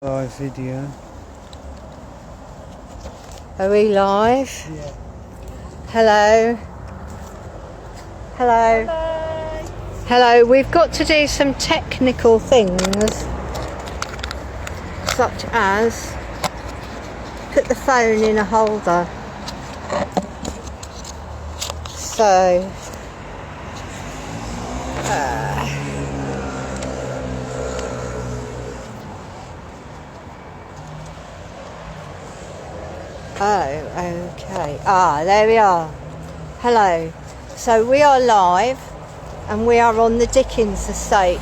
Live video. Are we live? Yeah. Hello. Hello. Hello. Hello. We've got to do some technical things, such as put the phone in a holder. So, oh, okay. There we are. Hello. So we are live and we are on the Dickens estate.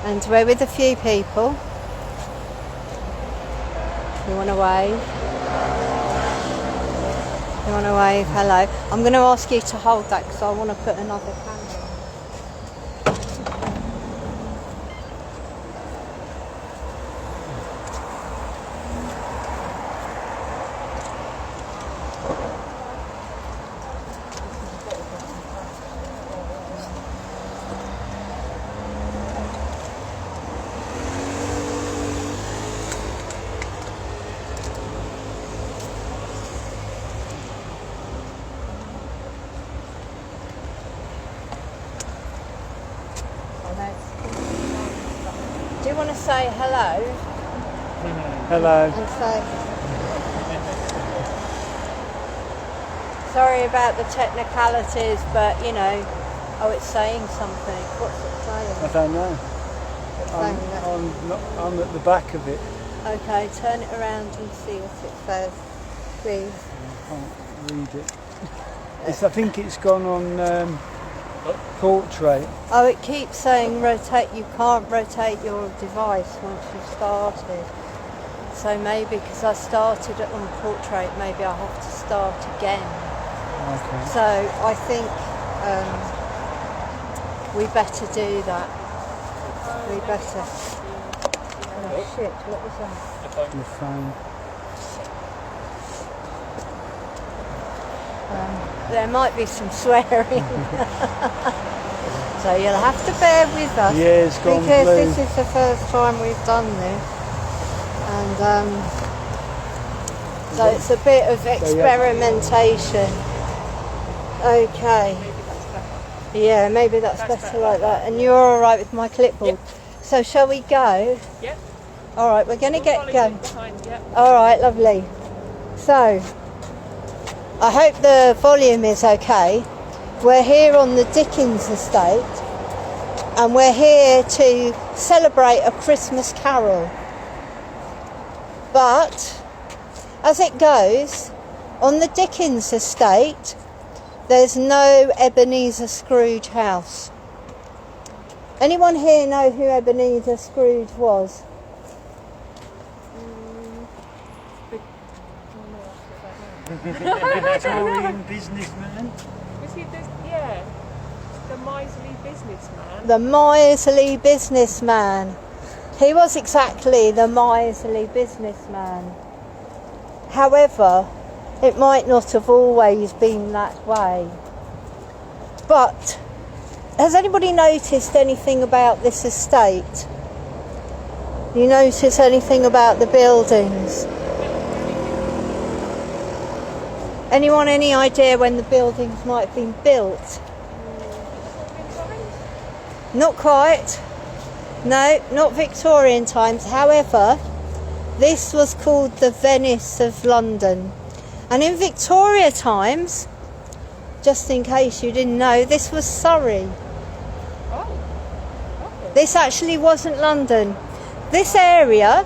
And we're with a few people. You want to wave? You want to wave? Hello. I'm going to ask you to hold that because I want to put another camera. Do you want to say hello? Hello. And say sorry about the technicalities, but you know, it's saying something. What's it saying? I don't know. It's saying that. I'm at the back of it. Okay, turn it around and see what it says, please. I can't read it. I think it's gone on portrait. Oh, it keeps saying rotate. You can't rotate your device once you've started. So maybe because I started it on portrait, maybe I have to start again. Okay. So I think we better do that. We better. Oh shit! What was that? The phone. There might be some swearing. So you'll have to bear with us. Yeah, it's gone because blue. this is the first time we've done this. And so it's a bit of experimentation. Okay. Yeah, maybe that's better like that. And you're all right with my clipboard. Yep. So shall we go? Yep. All right, we're going to get going. Behind, yep. All right, lovely. So, I hope the volume is okay. We're here on the Dickens estate and we're here to celebrate a Christmas carol. But, as it goes, on the Dickens estate, there's no Ebenezer Scrooge house. Anyone here know who Ebenezer Scrooge was? Victorian businessman. Was he the miserly businessman? The miserly businessman. He was exactly the miserly businessman. However, it might not have always been that way. But, has anybody noticed anything about this estate? You notice anything about the buildings? Anyone any idea when the buildings might have been built? Not quite. No, not Victorian times. However, this was called the Venice of London. And in Victoria times, just in case you didn't know, this was Surrey. This actually wasn't London. This area,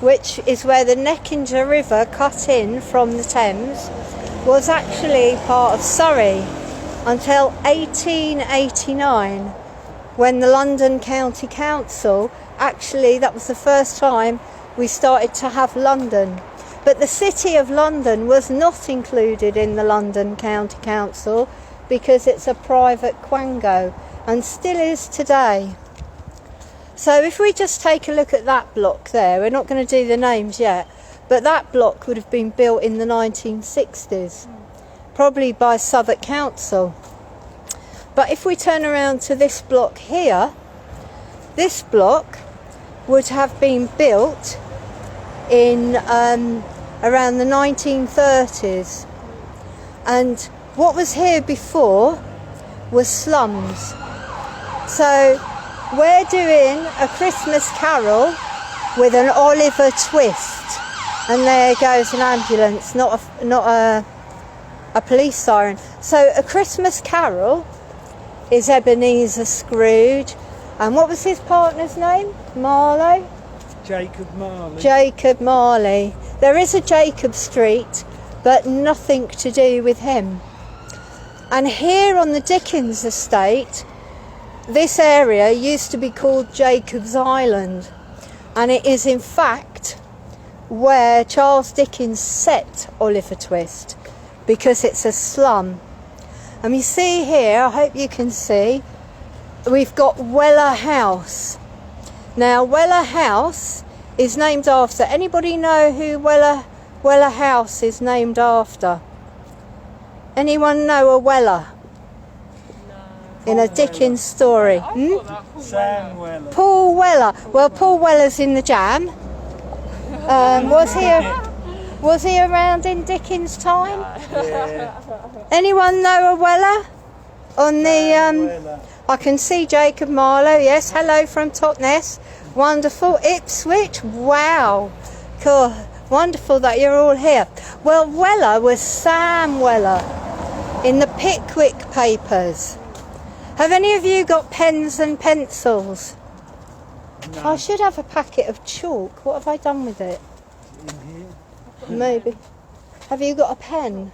which is where the Neckinger River cut in from the Thames, was actually part of Surrey until 1889, when the London County Council, actually that was the first time we started to have London. But the City of London was not included in the London County Council because it's a private quango and still is today. So if we just take a look at that block there, we're not going to do the names yet, but that block would have been built in the 1960s, probably by Southwark Council. But if we turn around to this block here, this block would have been built in around the 1930s, and what was here before was slums. So we're doing a Christmas carol with an Oliver twist, and there goes an ambulance, not a police siren. So a Christmas carol is Ebenezer Scrooge, and what was his partner's name? Marlowe? Jacob Marley. Jacob Marley. There is a Jacob Street, but nothing to do with him. And here on the Dickens estate, this area used to be called Jacob's Island, and it is in fact where Charles Dickens set Oliver Twist, because it's a slum. And you see here, I hope you can see, we've got Weller House. Now Weller House is named after, anybody know who Weller House is named after? Anyone know a Weller? No. In a Dickens story? Sam Weller. Paul Weller. Well, Paul Weller's in the Jam. Was he around in Dickens' time? Yeah. Anyone know a Weller? On the Weller. I can see Jacob Marlowe. Yes, hello from Totnes. Wonderful. Ipswich. Wow. Cool. Wonderful that you're all here. Well, Weller was Sam Weller in the Pickwick Papers. Have any of you got pens and pencils? No. I should have a packet of chalk. What have I done with it? In here. Maybe. Have you got a pen?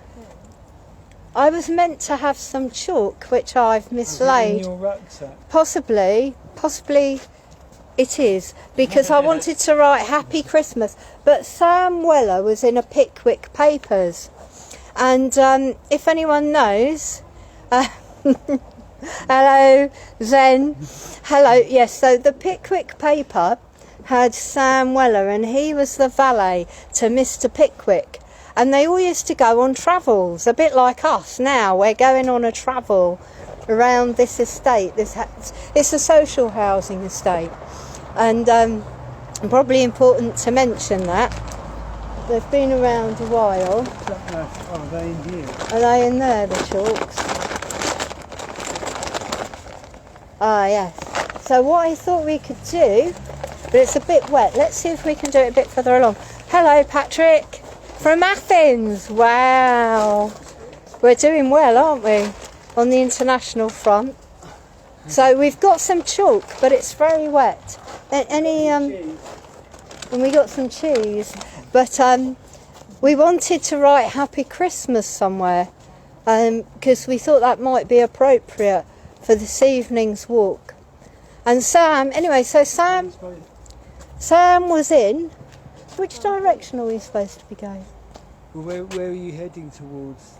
I was meant to have some chalk, which I've In mislaid. your rucksack. Possibly it is, because I wanted to write Happy Christmas, but Sam Weller was in a Pickwick Papers, and if anyone knows, hello Zen, hello, yes, so the Pickwick paper had Sam Weller, and he was the valet to Mr. Pickwick, and they all used to go on travels, a bit like us now. We're going on a travel around this estate. It's a social housing estate, and probably important to mention that they've been around a while. Are they in here? Are they in there, the chalks? Ah, yes. So what I thought we could do, but it's a bit wet, let's see if we can do it a bit further along. Hello Patrick from Athens. Wow, we're doing well, aren't we, on the international front? So we've got some chalk, but it's very wet. And we got some cheese, but we wanted to write Happy Christmas somewhere, because we thought that might be appropriate for this evening's walk. And Sam, anyway, so Sam was in. Which direction are we supposed to be going? Well, where are you heading towards?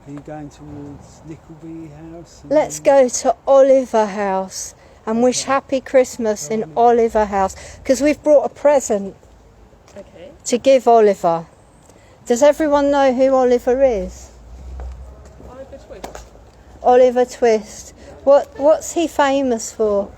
Are you going towards Nickleby House? Let's go to Oliver House and wish Happy Christmas in Oliver House, because we've brought a present to give Oliver. Does everyone know who Oliver is? Oliver Twist. Oliver Twist. What's he famous for?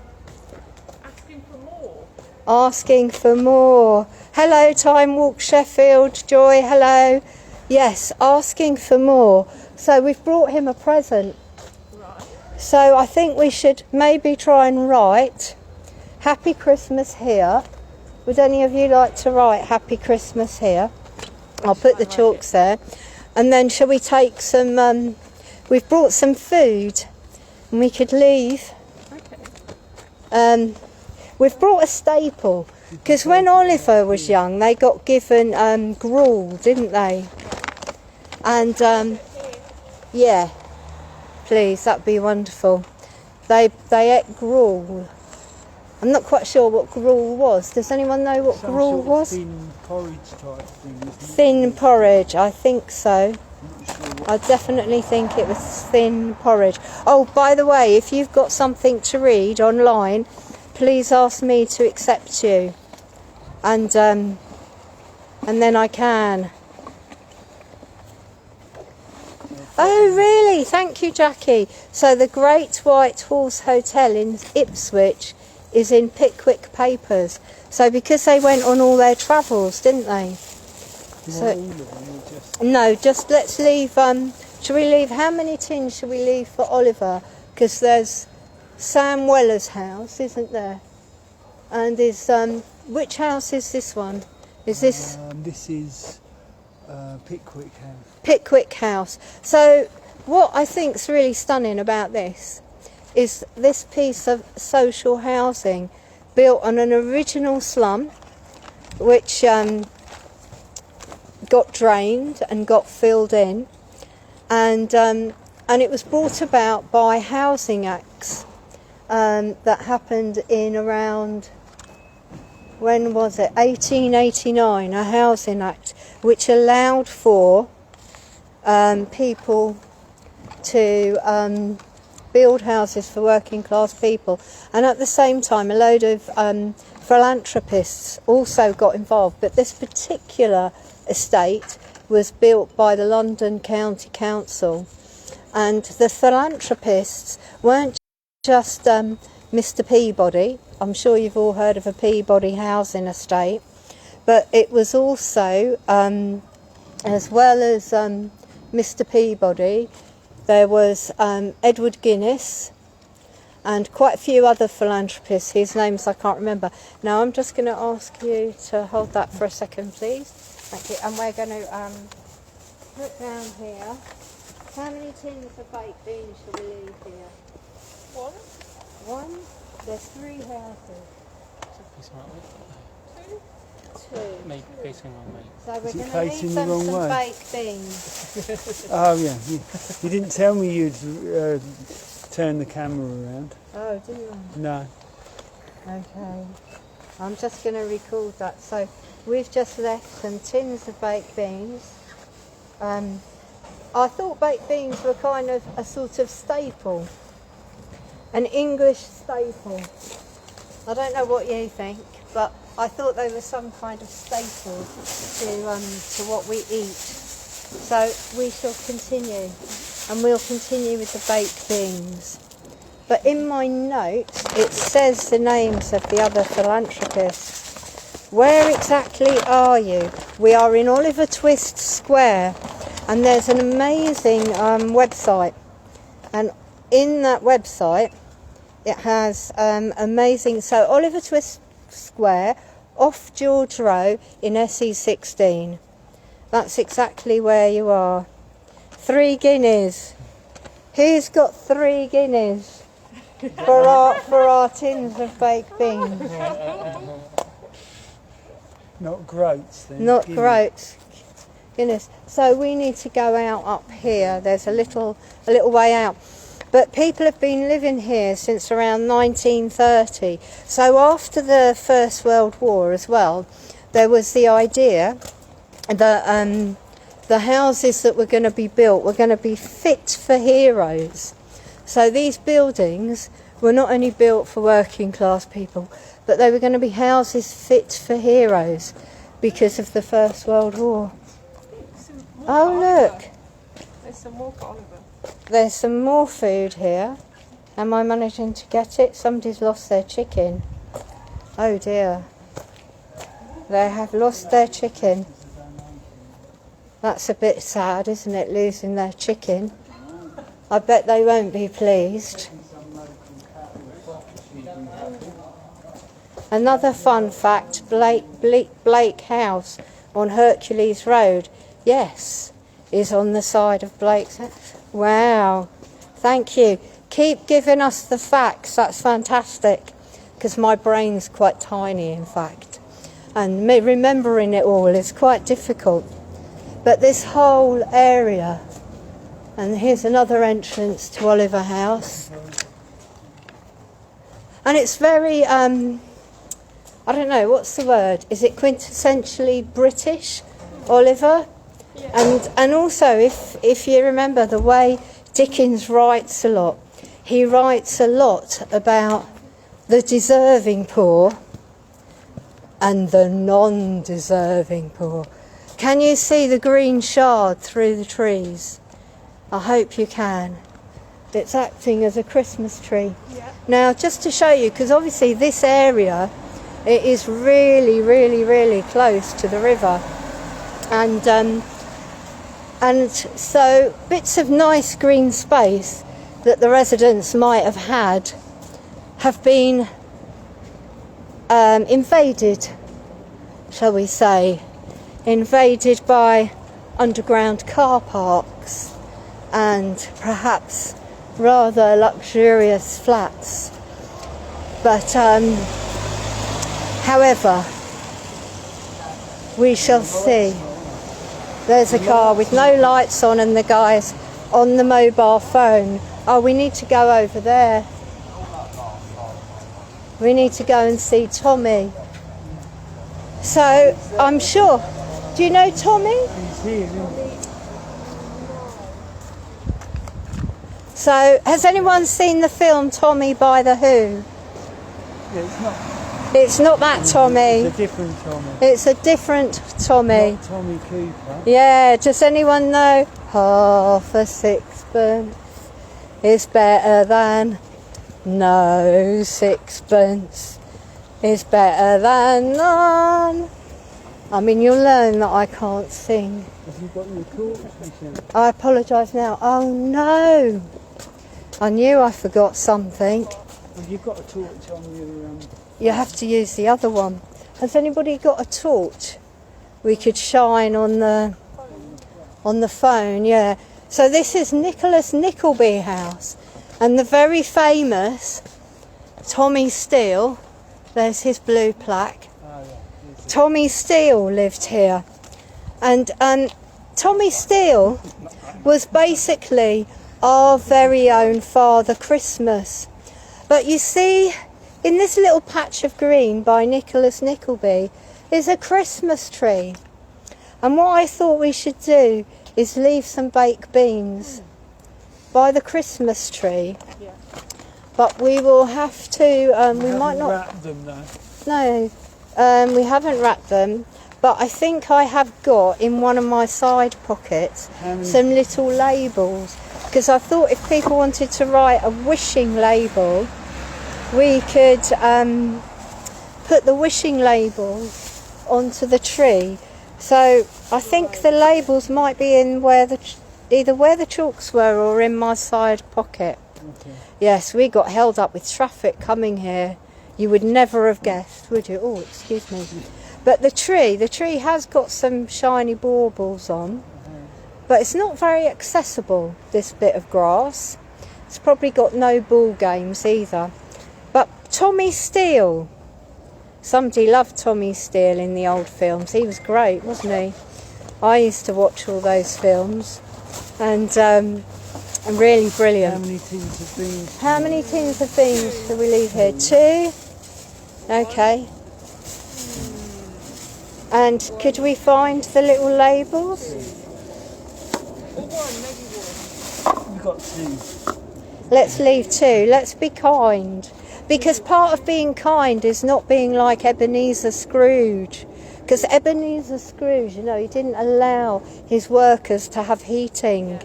Asking for more. Asking for more. Hello, Time Walk Sheffield. Joy, hello. Yes, asking for more. So we've brought him a present. Right. So I think we should maybe try and write Happy Christmas here. Would any of you like to write Happy Christmas here? I'll put the chalks there. And then shall we take some, we've brought some food and we could leave. Okay. We've brought a staple, because when Oliver was young they got given gruel, didn't they? And yeah, please, that'd be wonderful. They ate gruel. I'm not quite sure what gruel was. Does anyone know what Some gruel sort of was? thin porridge type thing, isn't it? Thin porridge, I think so. I'm not sure what. I definitely think it was thin porridge. Oh, by the way, if you've got something to read online, please ask me to accept you, and then I can. Oh, really? Thank you, Jackie. So the Great White Horse Hotel in Ipswich is in Pickwick Papers. So because they went on all their travels, didn't they? So, all of them, or just No, just let's leave. Should we leave? How many tins should we leave for Oliver? Because there's Sam Weller's house, isn't there? And is which house is this one? Is this this is Pickwick House. Pickwick House? So what I think's really stunning about this is this piece of social housing built on an original slum, which got drained and got filled in, and it was brought about by housing acts that happened in around, when was it, 1889, a housing act which allowed for people to build houses for working class people, and at the same time a load of philanthropists also got involved. But this particular estate was built by the London County Council, and the philanthropists weren't just Mr. Peabody. I'm sure you've all heard of a Peabody housing estate, but it was also, as well as Mr. Peabody, there was Edward Guinness and quite a few other philanthropists whose names I can't remember. Now I'm just going to ask you to hold that for a second, please. Thank you. And we're going to put down here, how many tins of baked beans shall we leave here? One? There's 3 houses. Two. Maybe facing wrong way. So we're Is it going to facing leave the them wrong some way? baked beans. Oh yeah, you didn't tell me you'd turn the camera around. Oh, didn't you? No. Okay. I'm just going to record that. So we've just left some tins of baked beans. I thought baked beans were kind of a sort of staple, an English staple. I don't know what you think, but I thought they were some kind of staple to what we eat. So we shall continue, and we'll continue with the baked beans. But in my notes, it says the names of the other philanthropists. Where exactly are you? We are in Oliver Twist Square, and there's an amazing website. And in that website, it has amazing... So Oliver Twist Square, off George Row in SE16. That's exactly where you are. 3 guineas. Who's got 3 guineas for our tins of baked beans? Not groats then. Not Guineas. groats. Goodness. So we need to go out up here. There's a little way out. But people have been living here since around 1930. So after the First World War as well, there was the idea that the houses that were going to be built were going to be fit for heroes. So these buildings were not only built for working class people, but they were going to be houses fit for heroes because of the First World War. Oh look, There's some more for Oliver. there's some more food here. Am I managing to get it? Somebody's lost their chicken. Oh dear. They have lost their chicken. That's a bit sad, isn't it, losing their chicken? I bet they won't be pleased. Another fun fact, Blake House on Hercules Road, yes, is on the side of Blake's house. Wow, thank you. Keep giving us the facts, that's fantastic, because my brain's quite tiny, in fact, and me remembering it all is quite difficult. But this whole area, and here's another entrance to Oliver House, and it's very, I don't know, what's the word? Is it quintessentially British, Oliver? Yeah. And also, if you remember the way Dickens writes a lot, he writes a lot about the deserving poor and the non-deserving poor. Can you see the green shard through the trees? I hope you can. It's acting as a Christmas tree. Yeah. Now, just to show you, because obviously this area, it is really, really, really close to the river. And so bits of nice green space that the residents might have had have been invaded, shall we say, invaded by underground car parks and perhaps rather luxurious flats. But however, we shall see. There's a car with no lights on and the guy's on the mobile phone. Oh, we need to go over there. We need to go and see Tommy. So, I'm sure. Do you know Tommy? He's here, isn't he? So, has anyone seen the film Tommy by the Who? Yeah, it's not. It's not that Tommy. It's a different Tommy. It's a different Tommy. Not Tommy Cooper. Yeah, does anyone know? Half a sixpence is better than no sixpence is better than none. I mean, you'll learn that I can't sing. Have you got your torch, Michelle? I apologise now. Oh no! I knew I forgot something. Have you got a torch on your... You have to use the other one. Has anybody got a torch? We could shine on the phone, yeah. So this is Nicholas Nickleby House, and the very famous Tommy Steele. There's his blue plaque. Tommy Steele lived here, and Tommy Steele was basically our very own Father Christmas. But you see, in this little patch of green by Nicholas Nickleby is a Christmas tree. And what I thought we should do is leave some baked beans by the Christmas tree. Yeah. But we will have to, we might not... wrap them though. No, we haven't wrapped them. But I think I have got in one of my side pockets some little labels. Because I thought if people wanted to write a wishing label, we could put the wishing label onto the tree. So I think the labels might be in either where the chalks were or in my side pocket. Okay. Yes, we got held up with traffic coming here. You would never have guessed, would you? Oh, excuse me. But the tree has got some shiny baubles on, but it's not very accessible, this bit of grass. It's probably got no ball games either. But Tommy Steele, somebody loved Tommy Steele in the old films. He was great, wasn't he? I used to watch all those films, and really brilliant. How many tins of beans? How many tins of beans do we leave here? 2? Okay. And could we find the little labels? We've got 2. Let's leave 2. Let's be kind. Because part of being kind is not being like Ebenezer Scrooge. Because Ebenezer Scrooge, you know, he didn't allow his workers to have heating.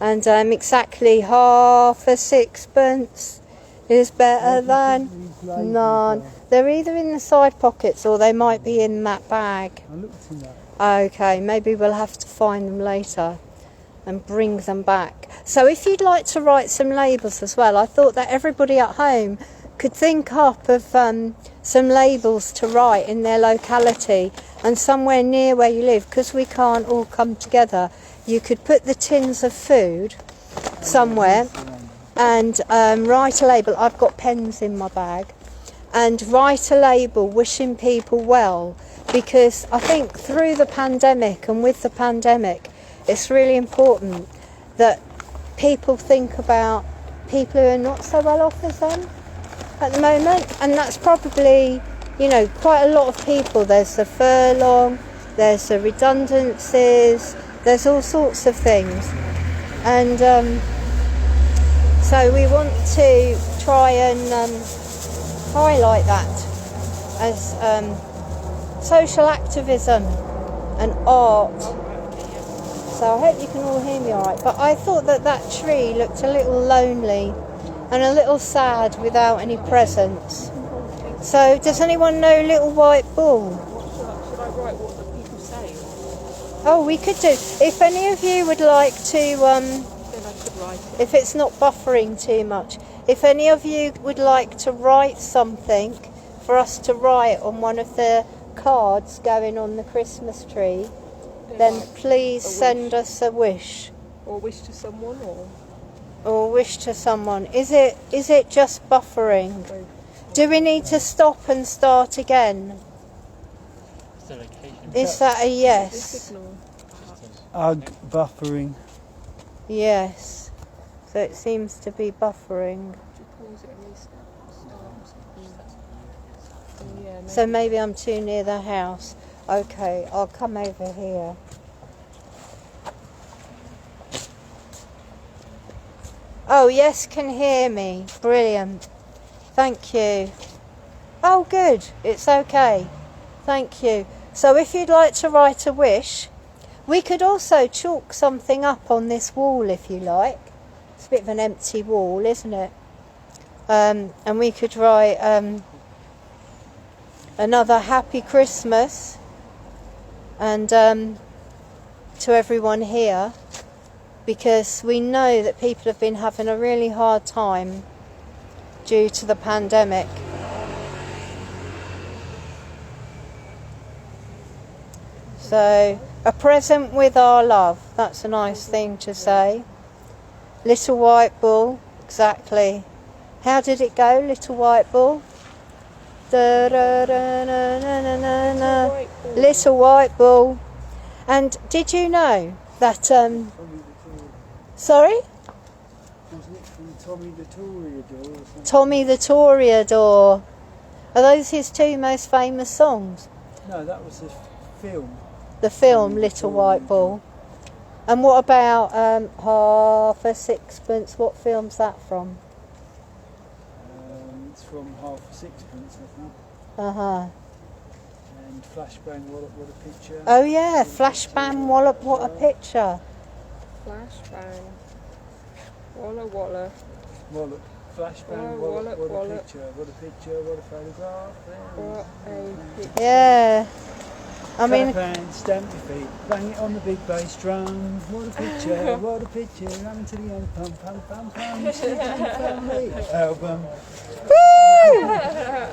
And exactly half a sixpence is better than none. They're either in the side pockets or they might be in that bag. I looked in that. Okay, maybe we'll have to find them later and bring them back. So if you'd like to write some labels as well, I thought that everybody at home could think up of some labels to write in their locality and somewhere near where you live, because we can't all come together. You could put the tins of food somewhere and write a label. I've got pens in my bag. And write a label wishing people well, because I think through the pandemic and with the pandemic, it's really important that people think about people who are not so well off as them at the moment. And that's probably, you know, quite a lot of people. There's the furlong, there's the redundancies, there's all sorts of things. And so we want to try and highlight that as social activism and art. so I hope you can all hear me alright. But I thought that that tree looked a little lonely and a little sad without any presents. So, does anyone know Little White Bull? Should I write what the people say? Oh, we could do. If any of you would like to, Then I could write it. if it's not buffering too much, if any of you would like to write something for us to write on one of the cards going on the Christmas tree, then please send us a wish. Or wish to someone, Or wish to someone. Is it just buffering? Do we need to stop and start again? Is that a yes? signal. Buffering. Yes. So it seems to be buffering. Pause it and restart. Yeah, maybe. So maybe I'm too near the house. Okay, I'll come over here. Oh, yes, can hear me. Brilliant. Thank you. Oh, good. It's okay. Thank you. So if you'd like to write a wish, we could also chalk something up on this wall if you like. It's a bit of an empty wall, isn't it? And we could write another Happy Christmas and to everyone here, because we know that people have been having a really hard time due to the pandemic. So, a present with our love, that's a nice thing to say. Little White Bull, exactly. How did it go, Little White Bull? Da, da, da, na, na, na, na, na. Little White Bull. And did you know that sorry? Wasn't it from Tommy the Toreador or something? Tommy the Toreador. Are those his two most famous songs? No, that was the film. The film Little White Bull. And what about Half a Sixpence? What film's that from? It's from Half a Sixpence, I think. Uh-huh. And Flashbang, what a picture. Oh yeah, Flashbang Wallop, what a picture. Flashbang. Walla walla. Wallop. Flashbang, Wallop, what a wallop. picture, what a picture, what a photograph. What a picture. Yeah. I mean, clap hands, stamp your feet, bang it on the big bass drum. What a picture, what a picture. Running to the end, pum pum pum pum. Sticking family album. woo!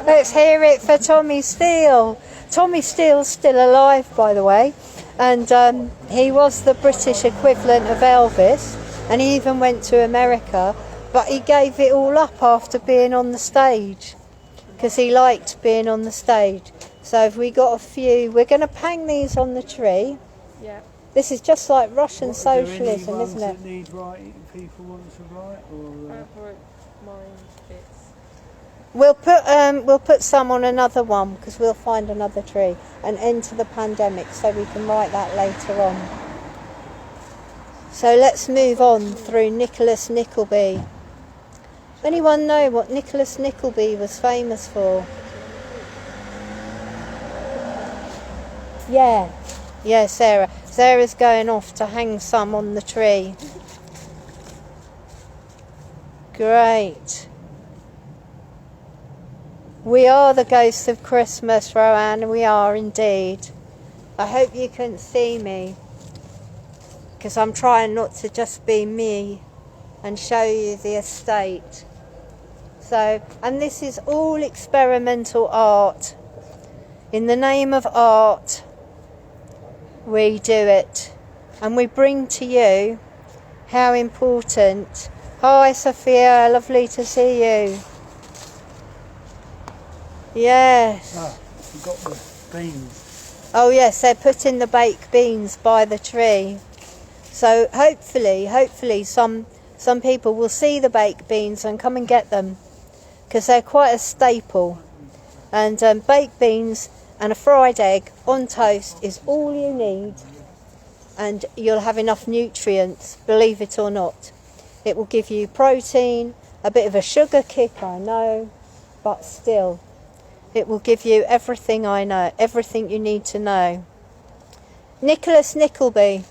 Let's hear it for Tommy Steele. Tommy Steele's still alive, by the way, and he was the British equivalent of Elvis, and he even went to America, but he gave it all up after being on the stage because he liked being on the stage. So if we got a few, we're going to hang these on the tree. Yeah. This is just like Russian Are there any socialism, ones isn't it? that need writing, people want to write, or I've wrote mine bits. We'll put some on another one because we'll find another tree, and end to the pandemic, so we can write that later on. So let's move on through Nicholas Nickleby. Anyone know what Nicholas Nickleby was famous for? Yeah, Sarah. Sarah's going off to hang some on the tree. Great. We are the ghosts of Christmas, Roanne, we are indeed. I hope you can see me, because I'm trying not to just be me and show you the estate. So, and this is all experimental art. In the name of art, we do it, and we bring to you how important. Hi Sophia, lovely to see you. Yes. ah, you got the beans. Oh yes, they're putting the baked beans by the tree. So hopefully some people will see the baked beans and come and get them, because they're quite a staple. And baked beans and a fried egg on toast is all you need, and you'll have enough nutrients, believe it or not. It will give you protein, a bit of a sugar kick, I know, but still, it will give you everything I know, everything you need to know. Nicholas Nickleby.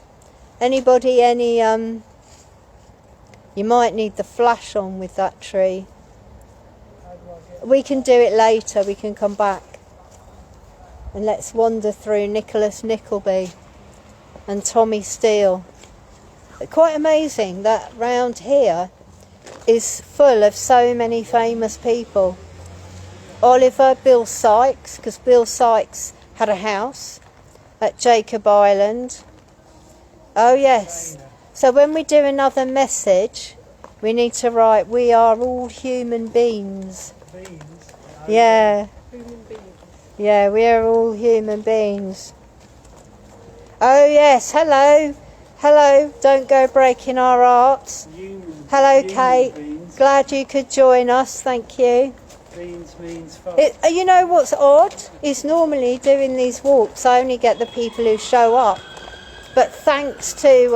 Anybody, you might need the flash on with that tree. We can do it later, we can come back. And let's wander through Nicholas Nickleby and Tommy Steele. Quite amazing that round here is full of so many famous people. Oliver, Bill Sykes, because Bill Sykes had a house at Jacob Island. Oh yes. So when we do another message, we need to write, "We are all human beings." Beans. Yeah. Human beings. Yeah, we are all human beings. Oh yes, hello. Hello, don't go breaking our hearts. Hello Kate, Beans. glad you could join us, thank you. Beans means fuck. You know what's odd? Is normally doing these walks I only get the people who show up. But thanks to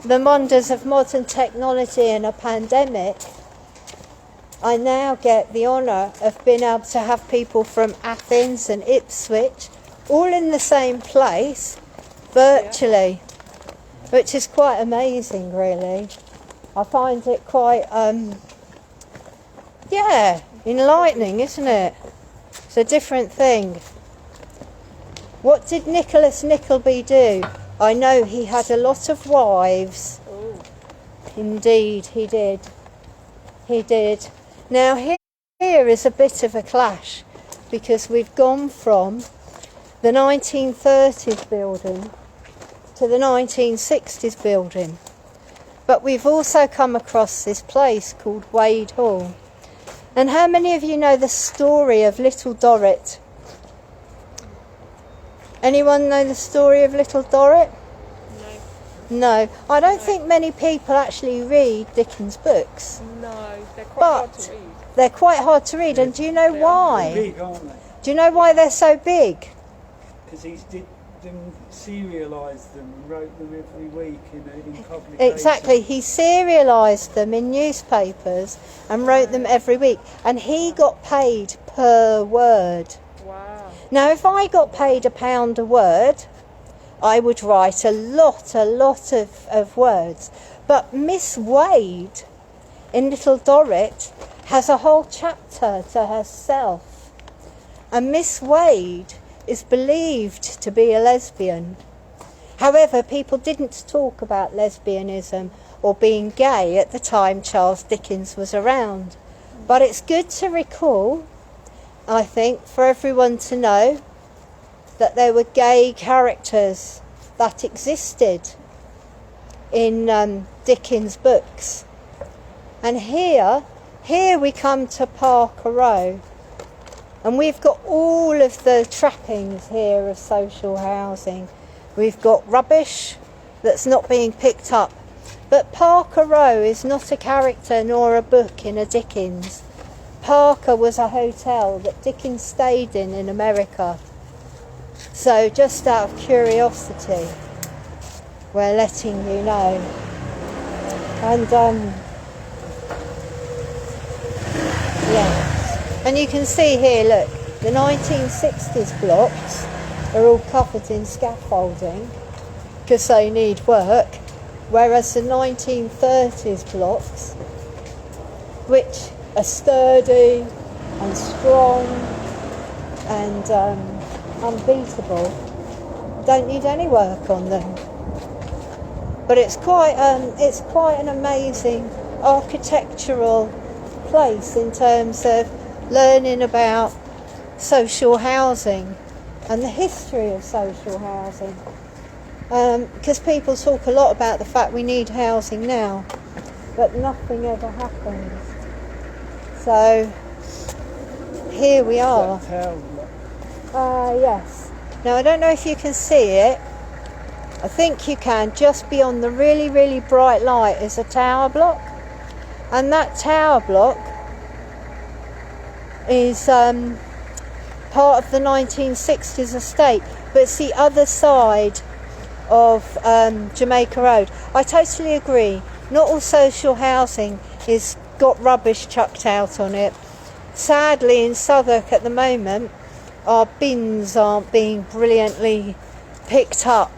the wonders of modern technology and a pandemic, I now get the honour of being able to have people from Athens and Ipswich all in the same place, virtually, which is quite amazing really. I find it quite, enlightening, isn't it? It's a different thing. What did Nicholas Nickleby do? I know he had a lot of wives. Oh. Indeed, he did. He did. Now here is a bit of a clash because we've gone from the 1930s building to the 1960s building. But we've also come across this place called Wade Hall. And how many of you know the story of Little Dorrit? Anyone know the story of Little Dorrit? No. No. I don't think many people actually read Dickens' books. No, they're quite hard to read. They're quite hard to read, and do you know They're why? big, aren't they? Do you know why they're so big? Because he did them, serialised them, and wrote them every week in publication. Exactly, he serialised them in newspapers and wrote them every week, and he got paid per word. Wow. Now, if I got paid £1 a word, I would write a lot of words. But Miss Wade in Little Dorrit has a whole chapter to herself. And Miss Wade is believed to be a lesbian. However, people didn't talk about lesbianism or being gay at the time Charles Dickens was around. But it's good to recall, I think, for everyone to know that there were gay characters that existed in Dickens' books. And here we come to Parker Row, and we've got all of the trappings here of social housing. We've got rubbish that's not being picked up. But Parker Row is not a character nor a book in a Dickens. Parker was a hotel that Dickens stayed in America. So just out of curiosity, we're letting you know. And and you can see here, look, the 1960s blocks are all covered in scaffolding because they need work, whereas the 1930s blocks, which are sturdy and strong and unbeatable, don't need any work on them. But it's quite an amazing architectural place in terms of learning about social housing and the history of social housing, because people talk a lot about the fact we need housing now, but nothing ever happens. So here we are. Yes. Now I don't know if you can see it. I think you can. Just beyond the really, really bright light is a tower block, and that tower block is part of the 1960s estate, but it's the other side of Jamaica Road. I totally agree. Not all social housing is got rubbish chucked out on it. Sadly, in Southwark at the moment, our bins aren't being brilliantly picked up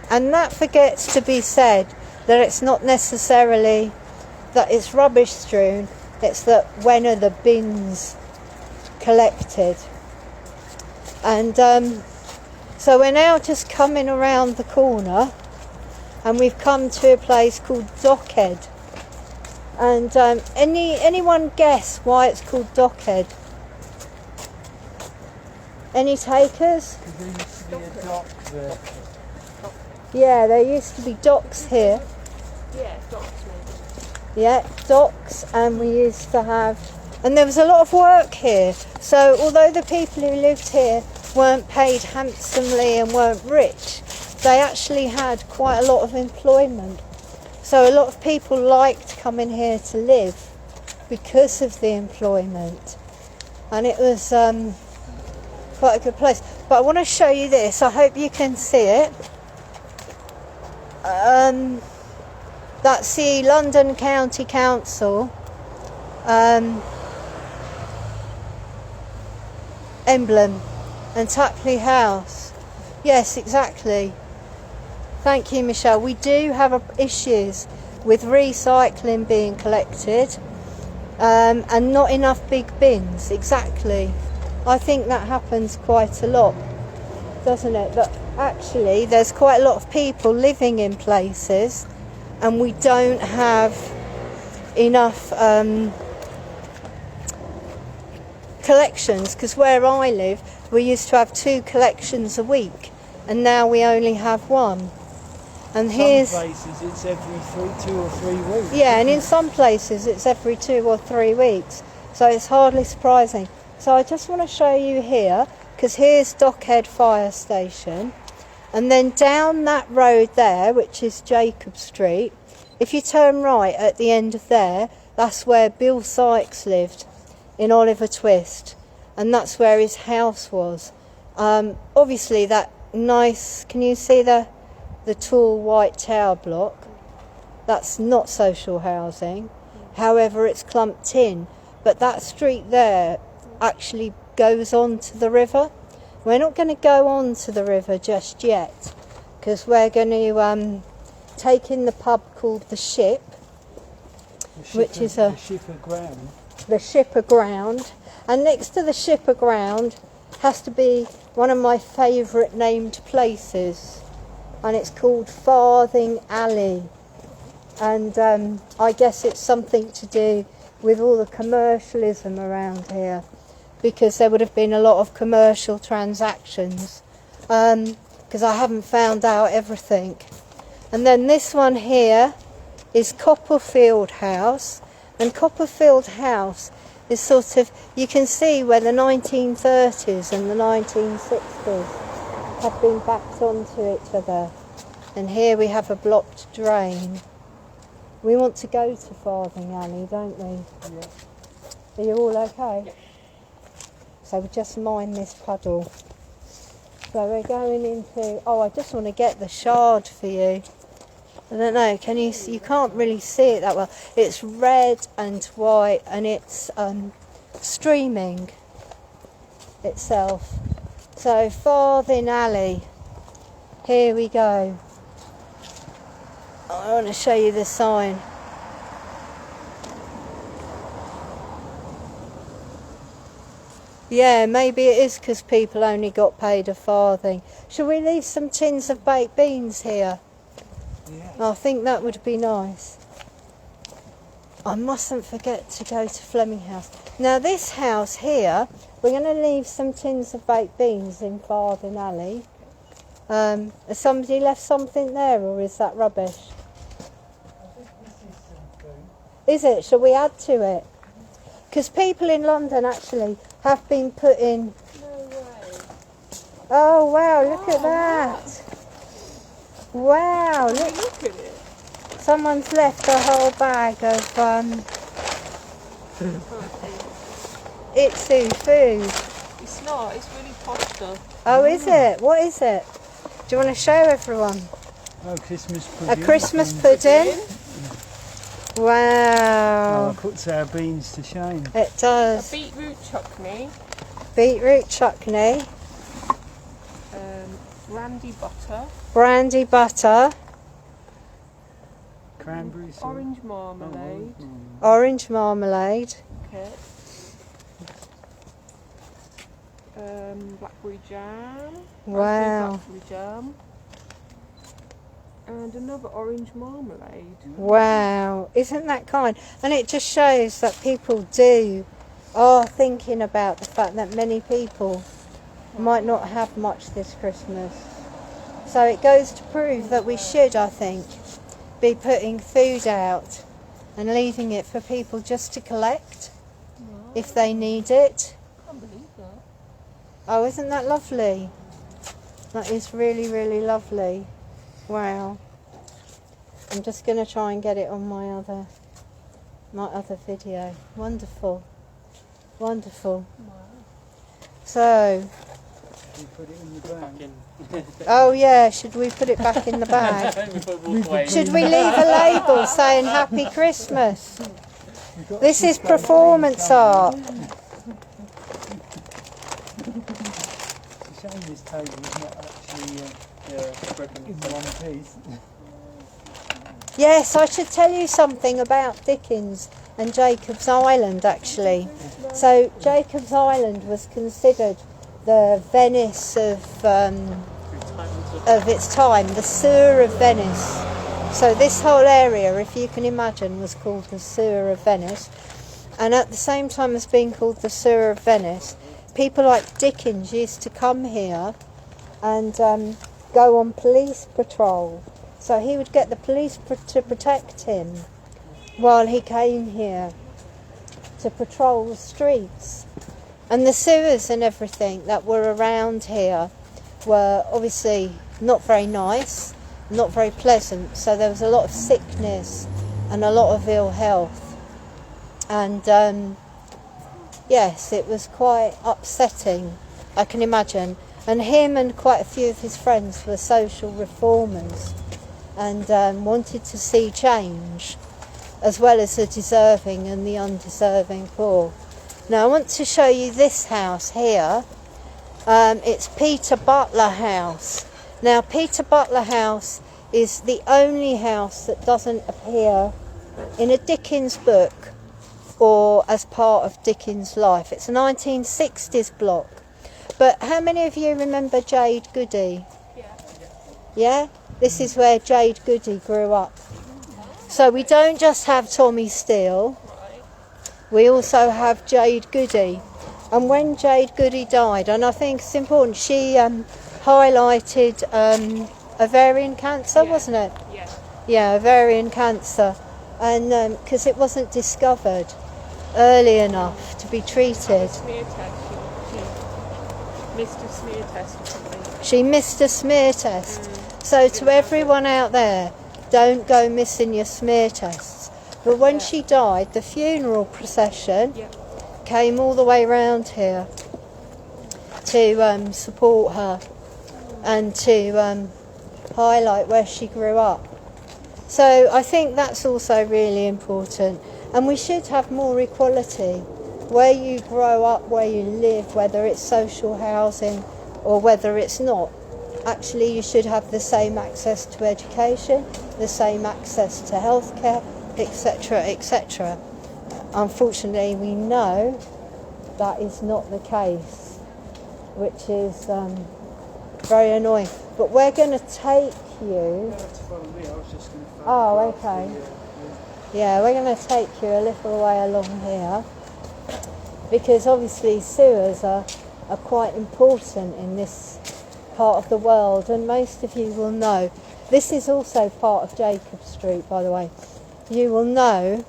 And that forgets to be said, that it's not necessarily that it's rubbish strewn, it's that when are the bins collected. And so we're now just coming around the corner, and we've come to a place called Dockhead. And anyone guess why it's called Dockhead? Any takers? Because there used to be a dock there. Yeah, there used to be docks here. Yeah, docks maybe. Yeah, docks, and we used to have, and there was a lot of work here. So although the people who lived here weren't paid handsomely and weren't rich, they actually had quite a lot of employment. So a lot of people liked coming here to live because of the employment, and it was quite a good place. But I want to show you this. I hope you can see it. That's the London County Council emblem, and Tapley House. Yes, exactly. Thank you, Michelle. We do have issues with recycling being collected and not enough big bins. Exactly. I think that happens quite a lot, doesn't it? But actually there's quite a lot of people living in places and we don't have enough collections, because where I live we used to have 2 collections a week and now we only have 1. And here's some places it's every 2 or 3 weeks. Yeah, and in some places it's every 2 or 3 weeks, so it's hardly surprising. So I just want to show you here, because here's Dockhead Fire Station, and then down that road there, which is Jacob Street, if you turn right at the end of there, that's where Bill Sykes lived in Oliver Twist, and that's where his house was. Obviously that nice, can you see the tall white tower block? That's not social housing, however it's clumped in, but that street there actually goes on to the river. We're not going to go on to the river just yet, because we're going to take in the pub called The Ship, which is the Ship Aground. The Ship Aground, and next to the Ship Aground has to be one of my favourite named places, and it's called Farthing Alley, and I guess it's something to do with all the commercialism around here, because there would have been a lot of commercial transactions, because I haven't found out everything. And then this one here is Copperfield House, and Copperfield House is sort of, you can see where the 1930s and the 1960s have been backed onto each other. And here we have a blocked drain. We want to go to Farthing Alley, don't we? Yeah. Are you all okay? Yeah. So we just mind this puddle. So we're going into, oh, I just want to get the shard for you. I don't know, can you see? You can't really see it that well. It's red and white, and it's streaming itself. So Farthing Alley, here we go. I want to show you the sign. Yeah, maybe it is because people only got paid a farthing. Shall we leave some tins of baked beans here? Yeah. I think that would be nice. I mustn't forget to go to Fleming House. Now this house here, we're going to leave some tins of baked beans in Farthing Alley. Has somebody left something there, or is that rubbish? Is it? Shall we add to it? Because people in London actually have been putting... No way. Oh wow, look at that. Wow, look. Look at it. Someone's left a whole bag of Itsu food. It's not, it's really posh stuff. Oh, is it? What is it? Do you want to show everyone? Oh, Christmas pudding. A Christmas pudding? Wow. Oh, it puts our beans to shame. It A does. beetroot chutney. Beetroot chutney. Brandy butter. Brandy butter. Cranberry sauce. Orange marmalade. Orange marmalade. Okay. Blackberry jam. Wow. Blackberry jam. And another orange marmalade. Wow. Isn't that kind? And it just shows that people are thinking about the fact that many people might not have much this Christmas. So it goes to prove that we should, I think, be putting food out and leaving it for people just to collect if they need it. I can't believe that. Oh, isn't that lovely? That is really, really lovely. Wow. I'm just going to try and get it on my other video. Wonderful. Wonderful. Wow. So, You put it in the bag. oh yeah, should we put it back in the bag? Should we leave a label saying Happy Christmas? This is performance art. It's a shame this table is not actually in one piece. Yes, I should tell you something about Dickens and Jacob's Island actually. So Jacob's Island was considered the Venice of its time, the sewer of Venice. So this whole area, if you can imagine, was called the sewer of Venice. And at the same time as being called the sewer of Venice, people like Dickens used to come here and go on police patrol. So he would get the police to protect him while he came here to patrol the streets. And the sewers and everything that were around here were obviously not very nice, not very pleasant. So there was a lot of sickness and a lot of ill health. And yes, it was quite upsetting, I can imagine. And him and quite a few of his friends were social reformers and wanted to see change, as well as the deserving and the undeserving poor. Now I want to show you this house here. It's Peter Butler House. Now Peter Butler House is the only house that doesn't appear in a Dickens book or as part of Dickens' life. It's a 1960s block. But how many of you remember Jade Goody? Yeah? This is where Jade Goody grew up. So we don't just have Tommy Steele, we also have Jade Goody. And when Jade Goody died, and I think it's important, she highlighted ovarian cancer, wasn't it? Yeah. Yeah, ovarian cancer. And because it wasn't discovered early enough to be treated. Smear test. She missed a smear test or something. She missed a smear test. So to everyone out there, don't go missing your smear tests. But when she died, the funeral procession came all the way around here to support her and to highlight where she grew up. So I think that's also really important. And we should have more equality. Where you grow up, where you live, whether it's social housing or whether it's not, actually you should have the same access to education, the same access to healthcare, etc., etc. Unfortunately, we know that is not the case, which is very annoying. But we're going to take you... Oh, okay. Yeah, we're going to take you a little way along here, because obviously sewers are quite important in this part of the world, and most of you will know. This is also part of Jacob Street, by the way. You will know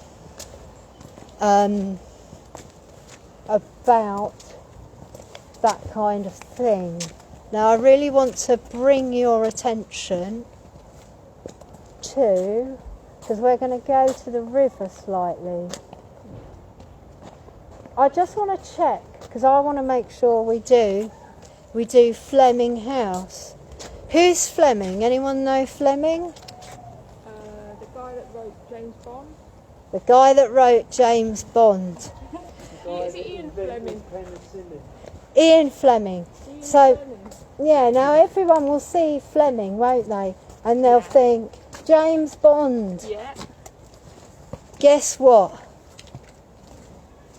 about that kind of thing. Now I really want to bring your attention to, because we're going to go to the river slightly. I just want to check, because I want to make sure we do Fleming House. Who's Fleming? Anyone know Fleming? The guy that wrote James Bond. The guy that wrote James Bond. Is it Ian Fleming? Ian Fleming. So, yeah, now everyone will see Fleming, won't they? And they'll think, James Bond. Yeah. Guess what?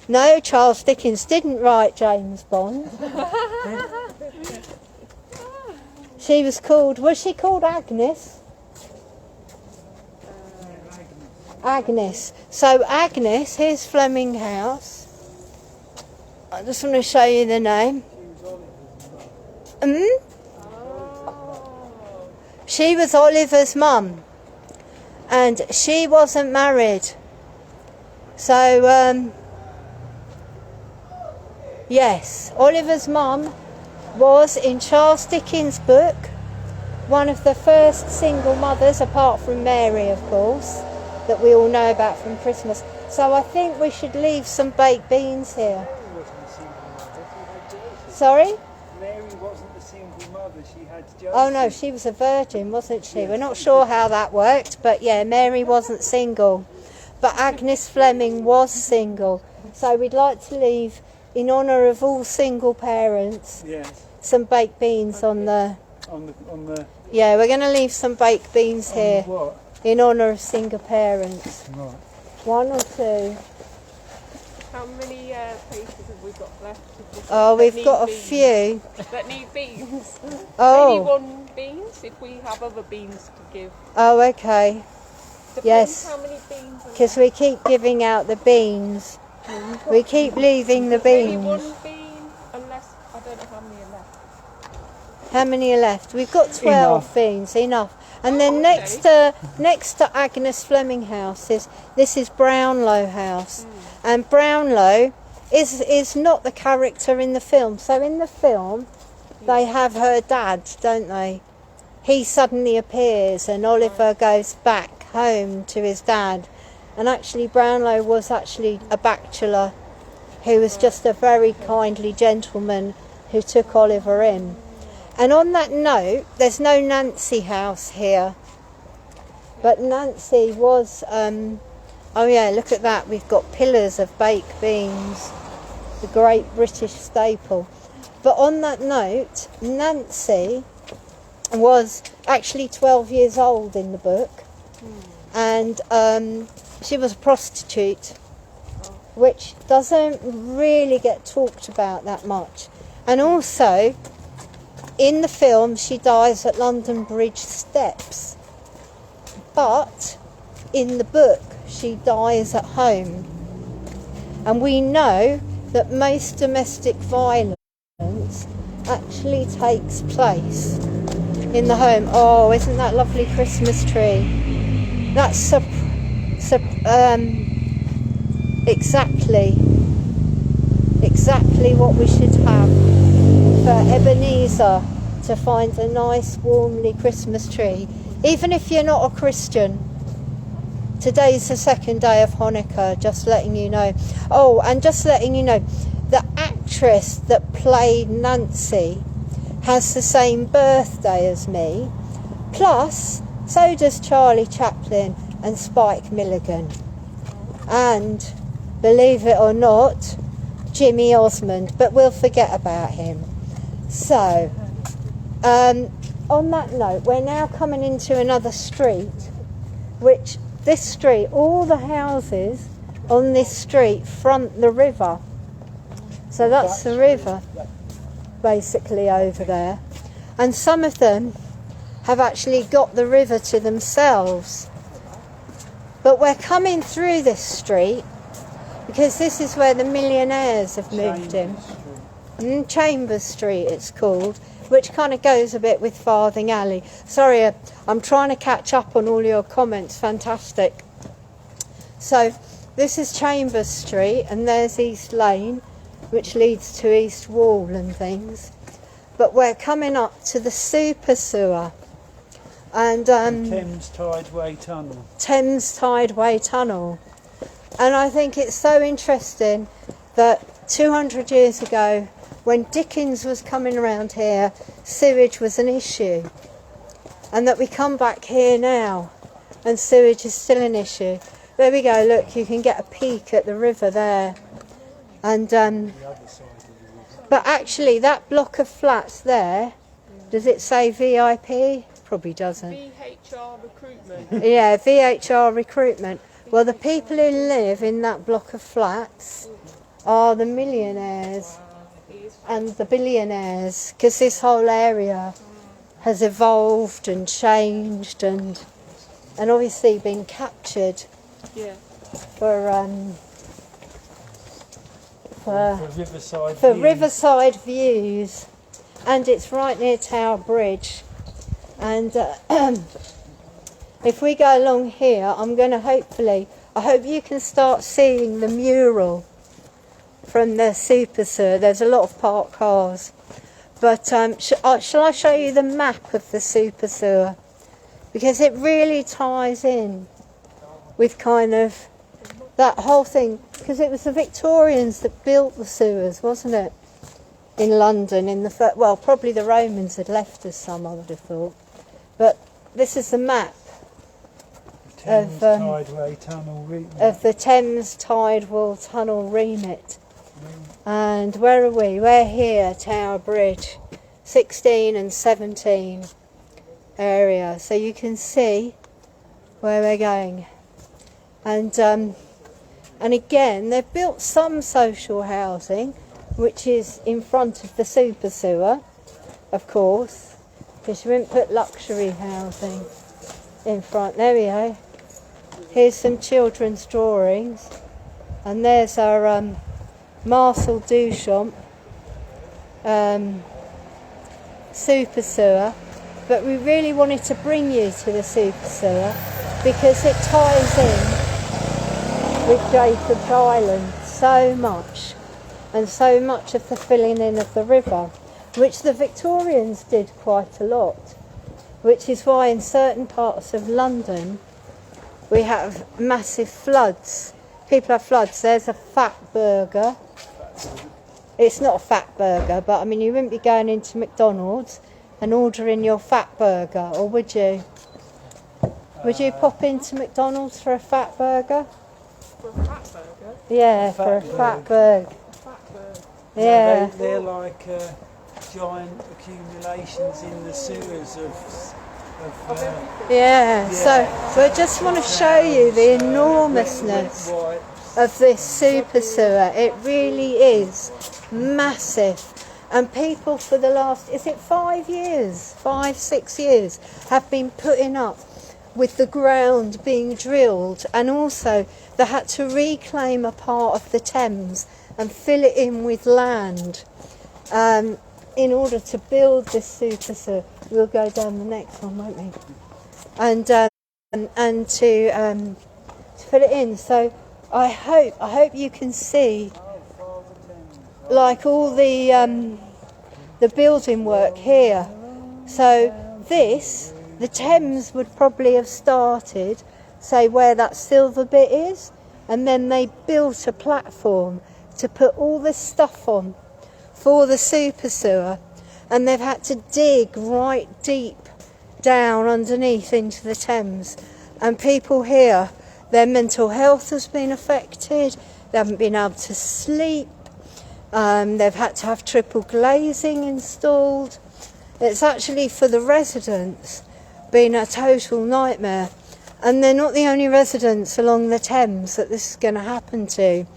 No, Charles Dickens didn't write James Bond. Was she called Agnes? Agnes. So Agnes, here's Fleming House. I just want to show you the name. She was Oliver's mum. And she wasn't married. So, yes, Oliver's mum was, in Charles Dickens' book, one of the first single mothers, apart from Mary, of course, that we all know about from Christmas. So I think we should leave some baked beans here. Sorry? Mary wasn't the single mother, she had Joseph. Oh no, she was a virgin, wasn't she? We're not sure how that worked, but yeah, Mary wasn't single. But Agnes Fleming was single. So we'd like to leave, in honour of all single parents, Yes. some baked beans on the... On the Yeah, we're going to leave some baked beans here what? in honour of single parents. Right. 1 or 2. How many places have we got left? Oh, that we've need got a beans? few. That need beans. Maybe Oh, 1 beans if we have other beans to give. oh, okay. Depends Yes. how many beans are Because we keep giving out the beans. We keep leaving the Maybe beans. 1 bean, unless I don't know how many are left. How many are left? We've got 12 Enough. beans, enough. And then okay. next to Agnes Fleming House this is Brownlow House. And Brownlow is not the character in the film. So in the film, they have her dad, don't they? He suddenly appears and Oliver goes back home to his dad. And actually Brownlow was actually a bachelor who was just a very kindly gentleman who took Oliver in. And on that note, there's no Nancy House here. But Nancy was, oh yeah, look at that. We've got pillars of baked beans, the great British staple. But on that note, Nancy was actually 12 years old in the book. And she was a prostitute, which doesn't really get talked about that much. And also, in the film, she dies at London Bridge steps. But in the book, she dies at home. And we know that most domestic violence actually takes place in the home. Oh, isn't that lovely Christmas tree? That's exactly what we should have for Ebenezer to find a nice, warmly Christmas tree. Even if you're not a Christian, today's the 2nd day of Hanukkah, just letting you know. Oh, and just letting you know, the actress that played Nancy has the same birthday as me, plus so does Charlie Chaplin and Spike Milligan. And, believe it or not, Jimmy Osmond, but we'll forget about him. So, on that note, we're now coming into another street, which this street, all the houses on this street front the river. So that's the river, basically, over there. And some of them have actually got the river to themselves. But we're coming through this street because this is where the millionaires have moved in. Chambers Street it's called, which kind of goes a bit with Farthing Alley. Sorry, I'm trying to catch up on all your comments. Fantastic. So this is Chambers Street and there's East Lane, which leads to East Wall and things. But we're coming up to the super sewer. And Thames Tideway Tunnel. Thames Tideway Tunnel. And I think it's so interesting that 200 years ago, when Dickens was coming around here, sewage was an issue. And that we come back here now and sewage is still an issue. There we go, look, you can get a peek at the river there. And The other side of the river. But actually, that block of flats there, does it say VIP? Probably doesn't. VHR recruitment. Yeah, VHR recruitment. Well, the people who live in that block of flats are the millionaires and the billionaires, because this whole area has evolved and changed and obviously been captured Yeah. for riverside views. riverside views, and it's right near Tower Bridge. And if we go along here, I'm going to I hope you can start seeing the mural from the super sewer. There's a lot of parked cars, but shall I show you the map of the super sewer, because it really ties in with kind of that whole thing, because it was the Victorians that built the sewers, wasn't it, in London in the well, probably the Romans had left us some, I would have thought, but this is the map of the Thames Tideway Tunnel remit. And where are we? We're here, Tower Bridge, 16 and 17 area, so you can see where we're going. And again, they've built some social housing, which is in front of the super sewer, of course, because you wouldn't put luxury housing in front. There we go. Here's some children's drawings, and there's our Marcel Duchamp super sewer. But we really wanted to bring you to the super sewer because it ties in with Jacob's Island so much, and so much of the filling in of the river, which the Victorians did quite a lot, which is why in certain parts of London we have massive floods. People have floods. There's a fat burger. It's not a fat burger, but I mean, you wouldn't be going into McDonald's and ordering your fat burger, or would you? Would you pop into McDonald's for a fat burger? For a fat burger? Yeah, for a fat burger. A fat burger. Yeah. They're like giant accumulations in the sewers of Yeah, so I just want to show you the enormousness of this super sewer. It really is massive, and people for the last, is it 5 years, 6 years, have been putting up with the ground being drilled, and also they had to reclaim a part of the Thames and fill it in with land in order to build this super sewer. We'll go down the next one, won't we? And to fill it in. So I hope you can see, like, all the building work here. So this, the Thames would probably have started, say, where that silver bit is, and then they built a platform to put all this stuff on for the super sewer, and they've had to dig right deep down underneath into the Thames. And people here, their mental health has been affected, they haven't been able to sleep, they've had to have triple glazing installed. It's actually, for the residents, been a total nightmare. And they're not the only residents along the Thames that this is going to happen to.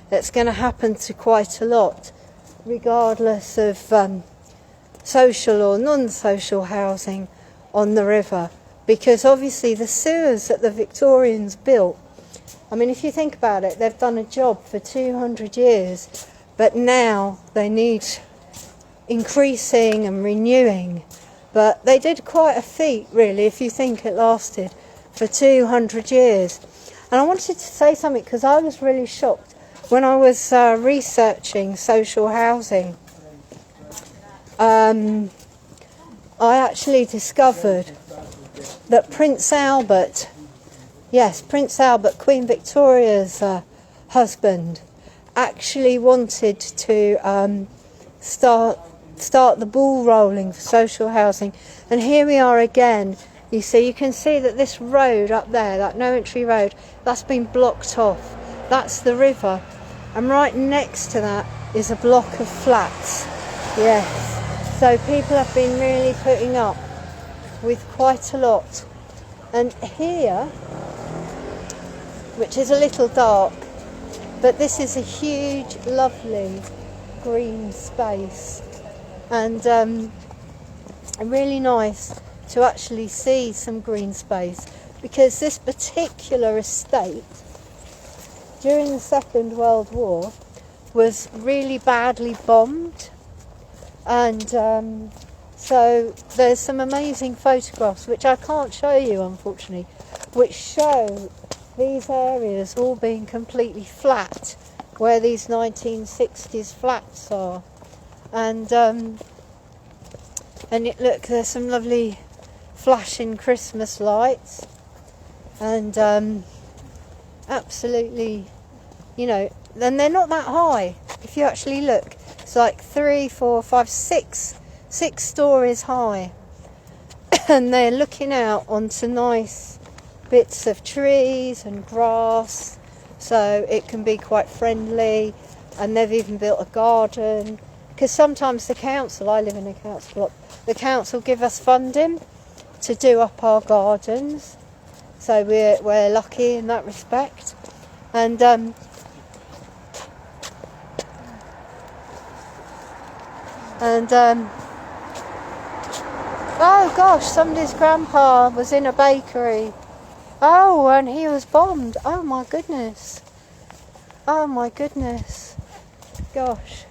It's going to happen to quite a lot, regardless of social or non-social housing on the river, because obviously the sewers that the Victorians built, I mean, if you think about it, they've done a job for 200 years, but now they need increasing and renewing. But they did quite a feat, really, if you think it lasted for 200 years. And I wanted to say something, because I was really shocked when I was researching social housing. I actually discovered that Prince Albert, Queen Victoria's husband, actually wanted to start the ball rolling for social housing. And here we are again. You can see that this road up there, that no entry road, that's been blocked off. That's the river. And right next to that is a block of flats. Yes. So people have been really putting up with quite a lot. And here, which is a little dark, but this is a huge, lovely green space. And really nice to actually see some green space, because this particular estate during the Second World War was really badly bombed, and so there's some amazing photographs which I can't show you unfortunately, which show these areas all being completely flat, where these 1960s flats are. And look, there's some lovely flashing Christmas lights, and absolutely, you know, and they're not that high. If you actually look, it's like 3, 4, 5, 6 stories high, and they're looking out onto nice bits of trees and grass, so it can be quite friendly. And they've even built a garden, because sometimes the council, I live in a council block, the council give us funding to do up our gardens, so we're lucky in that respect. And oh gosh, somebody's grandpa was in a bakery. Oh, and he was bombed. Oh my goodness. Oh my goodness. Gosh.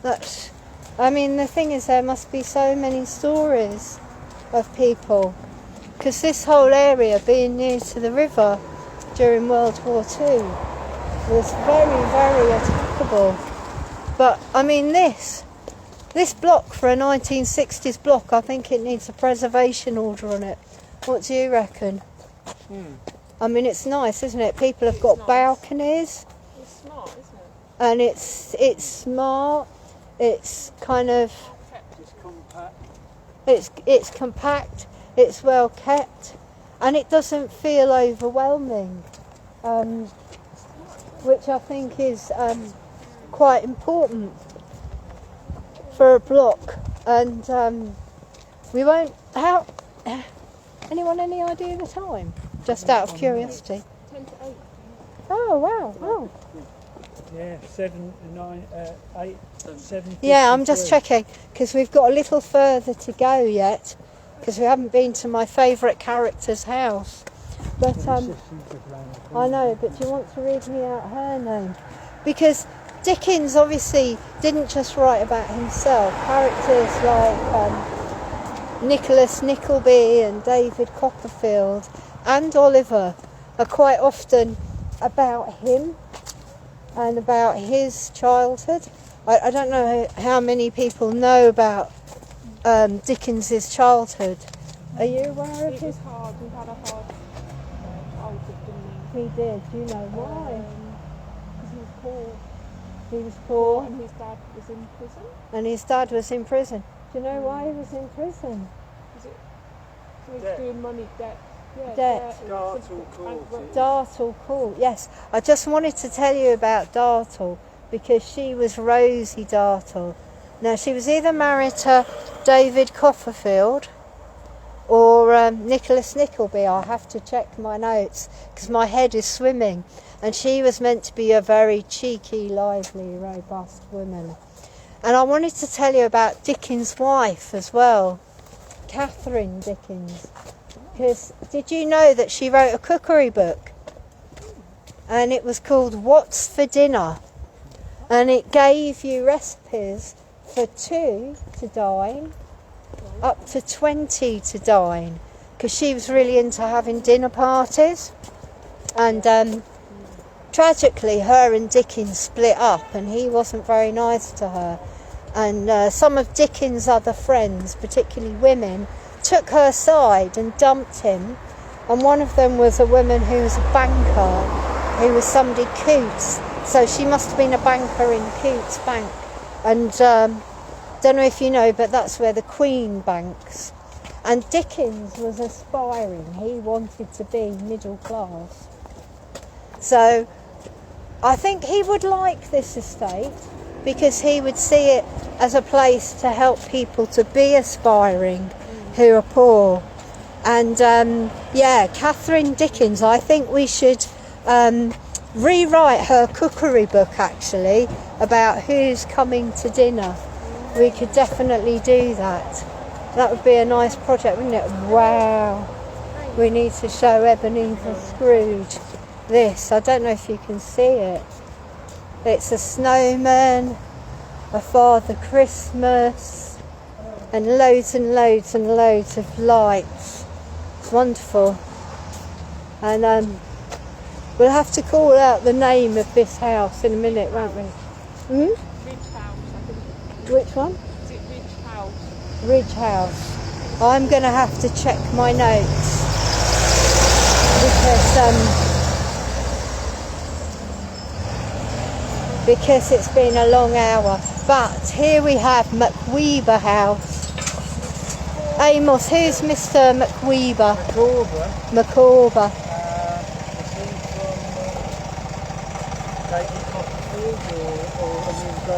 That's, I mean, the thing is, there must be so many stories of people, because this whole area, being near to the river during World War II, was very, very attackable. But I mean, this block, for a 1960s block, I think it needs a preservation order on it. What do you reckon? I mean, it's nice, isn't it? People have got balconies. It's smart, isn't it? And it's smart. It's kind of, It's compact. it's compact. It's well kept, and it doesn't feel overwhelming, which I think is quite important for a block. And we won't. How? Anyone any idea of the time? Just out of curiosity. 10 to 8. Oh wow! Oh. Yeah, 7, 9, 8, 7. Yeah, I'm just checking, because we've got a little further to go yet, because we haven't been to my favourite character's house. But I know, but do you want to read me out her name? Because Dickens obviously didn't just write about himself. Characters like Nicholas Nickleby and David Copperfield and Oliver are quite often about him and about his childhood. I don't know how many people know about Dickens's childhood. Are you aware of It his? was hard. He had a hard childhood, didn't He did. Do you know why? Because he was poor. He was poor, And his dad was in prison. and his dad was in prison. Do you know why he was in prison? Was it? So he was Debt. doing money debt. Yeah, Debt. Dartle Court. Dartle Court, yes. I just wanted to tell you about Dartle, because she was Rosie Dartle. Now, she was either married to David Copperfield or Nicholas Nickleby. I'll have to check my notes, because my head is swimming. And she was meant to be a very cheeky, lively, robust woman. And I wanted to tell you about Dickens' wife as well, Catherine Dickens. Because did you know that she wrote a cookery book? And it was called What's for Dinner? And it gave you recipes for 2 to dine, up to 20 to dine, because she was really into having dinner parties. And tragically, her and Dickens split up, and he wasn't very nice to her. And some of Dickens' other friends, particularly women, took her side and dumped him. And one of them was a woman who was a banker, who was somebody Coots. So she must have been a banker in Coots Bank. And don't know if you know, but that's where the Queen banks. And Dickens was aspiring. He wanted to be middle class. So I think he would like this estate, because he would see it as a place to help people to be aspiring who are poor. And Catherine Dickens, I think we should rewrite her cookery book actually about who's coming to dinner. We could definitely do that. That would be a nice project, wouldn't it? Wow. We need to show Ebenezer Scrooge this. I don't know if you can see it. It's a snowman, a Father Christmas, and loads and loads and loads of lights. It's wonderful. And we'll have to call out the name of this house in a minute, won't we? Ridge House, I think. Which one? Is it Ridge House? Ridge House. I'm going to have to check my notes because it's been a long hour. But here we have McWeeber House. Amos, who's Mr. McWeeber? McCorber.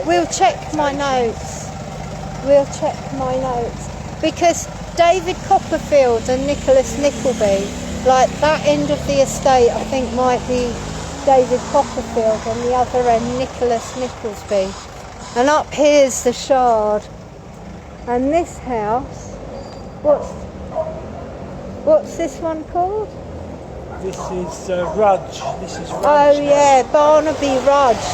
We'll check my notes. Because David Copperfield and Nicholas Nickleby, like that end of the estate, I think might be David Copperfield, and the other end Nicholas Nickleby. And up here's the Shard. And this house, what's this one called? This is Rudge. Oh yeah, Barnaby Rudge.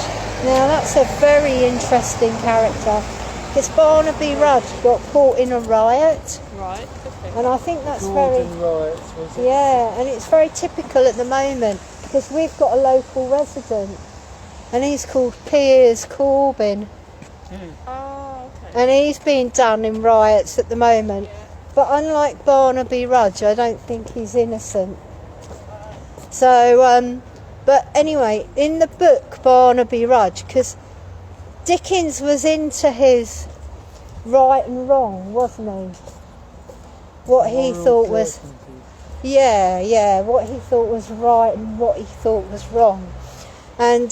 Now that's a very interesting character. Because Barnaby Rudge got caught in a riot. Right, okay. And I think that's Gordon riots, was it? Yeah, and it's very typical at the moment because we've got a local resident and he's called Piers Corbyn. Oh, okay. And he's being done in riots at the moment. But unlike Barnaby Rudge, I don't think he's innocent. So, but anyway, in the book Barnaby Rudge, because Dickens was into his right and wrong, wasn't he? What he thought was, what he thought was right and what he thought was wrong. And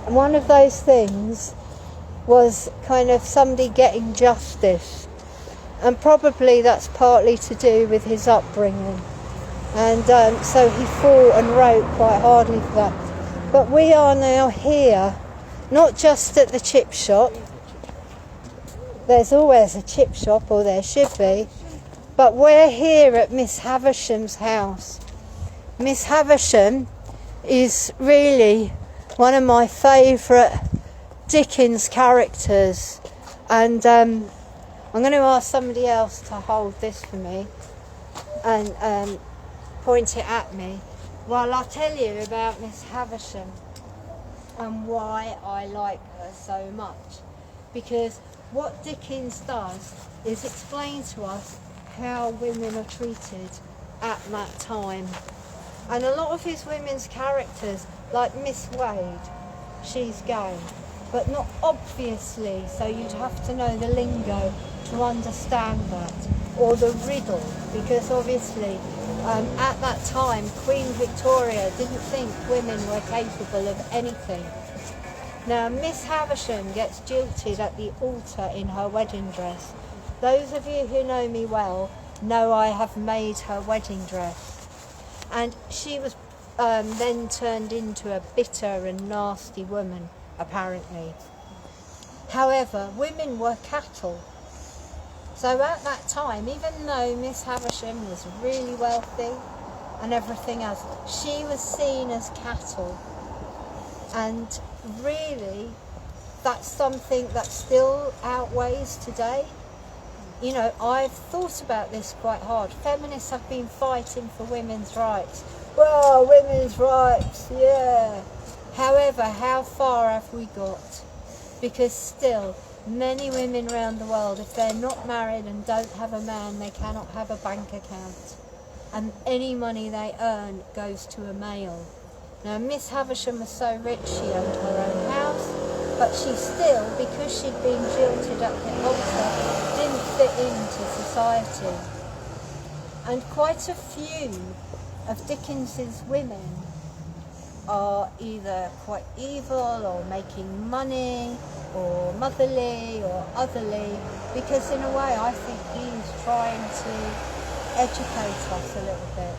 one of those things was kind of somebody getting justice. And probably that's partly to do with his upbringing. And so he fought and wrote quite hardly for that. But we are now here, not just at the chip shop. There's always a chip shop, or there should be. But we're here at Miss Havisham's house. Miss Havisham is really one of my favourite Dickens characters. And I'm going to ask somebody else to hold this for me and point it at me while I tell you about Miss Havisham and why I like her so much. Because what Dickens does is explain to us how women are treated at that time. And a lot of his women's characters, like Miss Wade, she's gay, but not obviously, so you'd have to know the lingo to understand that, or the riddle, because obviously at that time Queen Victoria didn't think women were capable of anything. Now Miss Havisham gets jilted at the altar in her wedding dress. Those of you who know me well know I have made her wedding dress. And she was then turned into a bitter and nasty woman, apparently. However, women were cattle. So at that time, even though Miss Havisham was really wealthy and everything else, she was seen as cattle. And really, that's something that still outweighs today. You know, I've thought about this quite hard. Feminists have been fighting for women's rights. Well, women's rights, yeah. However, how far have we got? Because still, many women around the world, if they're not married and don't have a man, they cannot have a bank account. And any money they earn goes to a male. Now, Miss Havisham was so rich she owned her own house, but she still, because she'd been jilted at the altar, didn't fit into society. And quite a few of Dickens's women are either quite evil or making money or motherly or otherly, because in a way I think he's trying to educate us a little bit.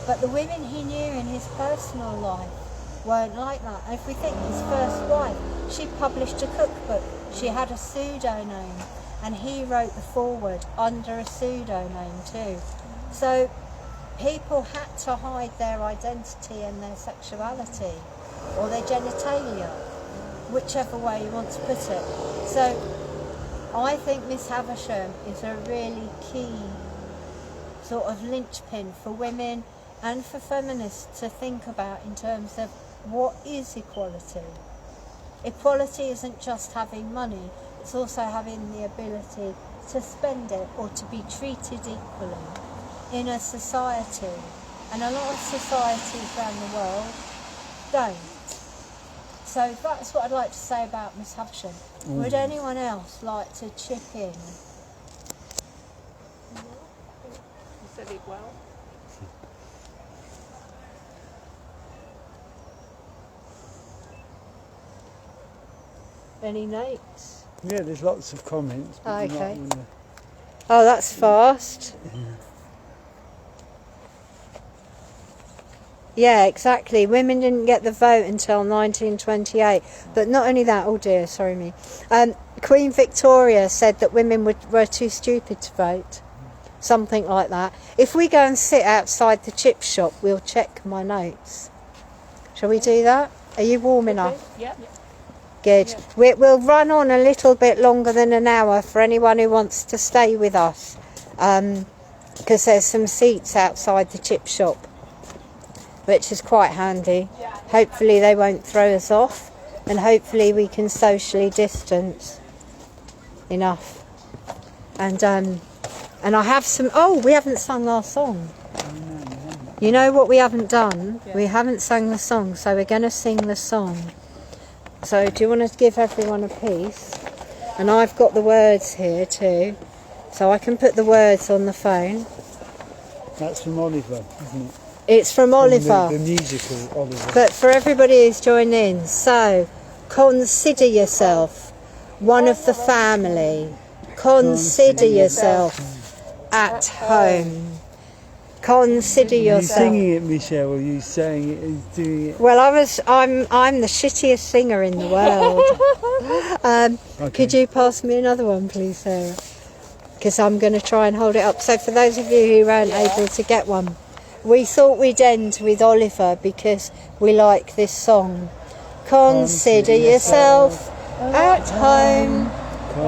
But the women he knew in his personal life weren't like that. And if we think his first wife, she published a cookbook. She had a pseudonym, and he wrote the foreword under a pseudonym too. So people had to hide their identity and their sexuality, or their genitalia, whichever way you want to put it. So I think Miss Havisham is a really key sort of linchpin for women and for feminists to think about in terms of what is equality. Equality isn't just having money, it's also having the ability to spend it or to be treated equally in a society. And a lot of societies around the world don't. So that's what I'd like to say about Miss Havisham. Would anyone else like to chip in? You said it well. Any notes? Yeah, there's lots of comments. But you Okay. might wanna- Oh, that's fast. Yeah, exactly. Women didn't get the vote until 1928. But not only that, oh dear, sorry me. Queen Victoria said that women were too stupid to vote. Something like that. If we go and sit outside the chip shop, we'll check my notes. Shall we do that? Are you warm enough? Yeah. Good. Yeah. We'll run on a little bit longer than an hour for anyone who wants to stay with us, because there's some seats outside the chip shop, which is quite handy. Hopefully they won't throw us off, and hopefully we can socially distance enough. And I have some. Oh, we haven't sung our song. You know what we haven't done? Yeah. We haven't sung the song, so we're going to sing the song. So do you want to give everyone a piece? And I've got the words here too, so I can put the words on the phone. That's from Oliver, isn't it? It's from Oliver, The musical Oliver. but for everybody who's joined in, so consider yourself one of the family. Consider yourself at home. Consider Are you yourself. singing it, Michelle, or are you saying it and doing it? Well, I'm the shittiest singer in the world. Could you pass me another one, please, Sarah? Because I'm going to try and hold it up. So for those of you who weren't able to get one, we thought we'd end with Oliver because we like this song. Consider yourself at home.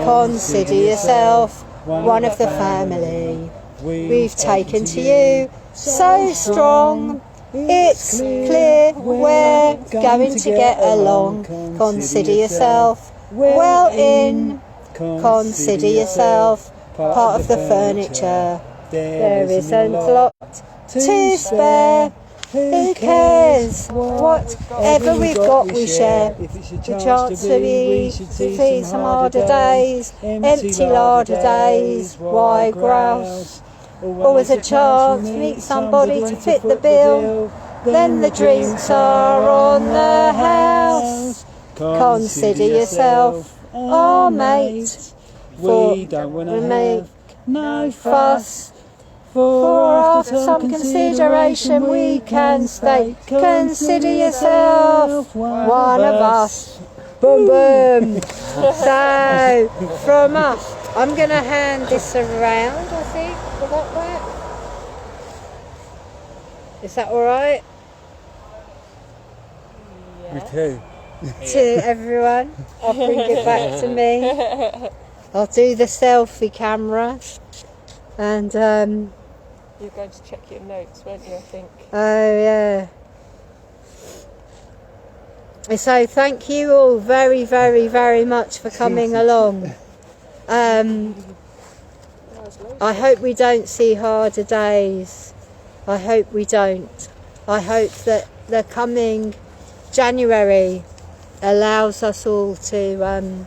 Consider yourself one of the family. We've taken to you so strong. It's clear we're going to get along. Consider yourself well in. Consider yourself part of the furniture. There isn't a lot to spare. Who cares? Whatever we've got we share. The chance to see some harder days, empty larder days. Why grouse? Always a chance to meet somebody to fit the bill. Then the drinks are on the house. Consider yourself our mate. We don't want to make have no fuss. For after some consideration we can stay. Consider yourself one of us. Boom boom. So from us, I'm going to hand this around, I think. Will that work? Is that alright? With who? To everyone. I'll bring it back to me. I'll do the selfie camera. And You're going to check your notes, weren't you, I think? oh yeah. So thank you all very, very, very much for coming along. I hope we don't see harder days. I hope we don't. I hope that the coming January allows us all to